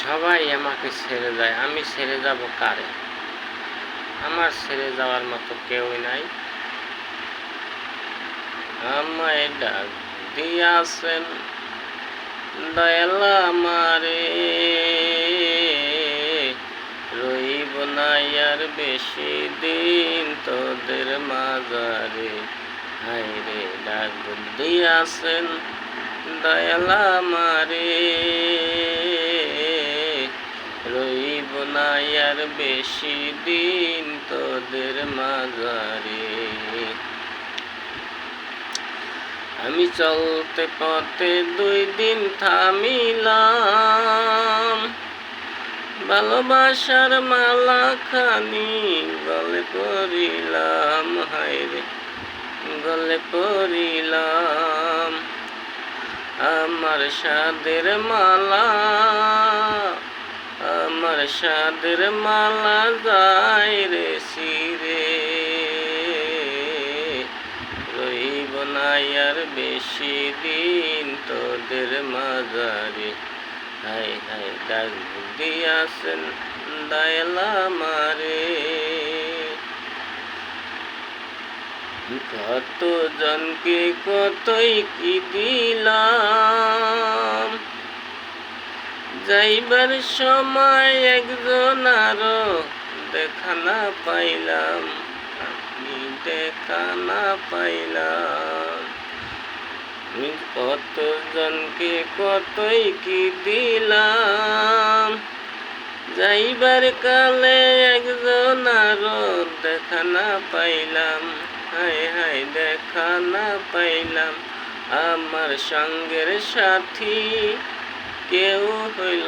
সবাই আমাকে ছেড়ে যায়, আমি ছেড়ে যাব কারে? আমার ছেড়ে যাওয়ার মতো কেউই নাই। আমায় ডাক দিয়াছেন দয়াল আমারে, রইব না আর বেশি দিন তোদের মাঝারে। হায়রে ডাক দিয়াছেন দয়াল আমারে, রইব না আর বেশি দিন তোদের মাঝারে। আমি চলতে পথে 2 দিন থামিলাম, ভালোবাসার মালা খানি গলে পরিলাম। হায়রে গলে পরিলাম, আমার সাদের মালা, আমার সাদের মালা যায় রে সিরে, রইব না আর বেশি দিন তোদের মাঝারে। হায় হায় ডাক দিয়াছেন দয়াল আমারে, কত জনকে কতই কি দিলাম, যাইবার সময় একজন আরো দেখা না পাইলাম, আমি দেখা না পাইলাম। কত জনকে কতই কি দিলাম, যাইবার কালে একজন আরো দেখা না পাইলাম। হায় হায় দেখা না পাইলাম, আমার সঙ্গের সাথী কেউ হইল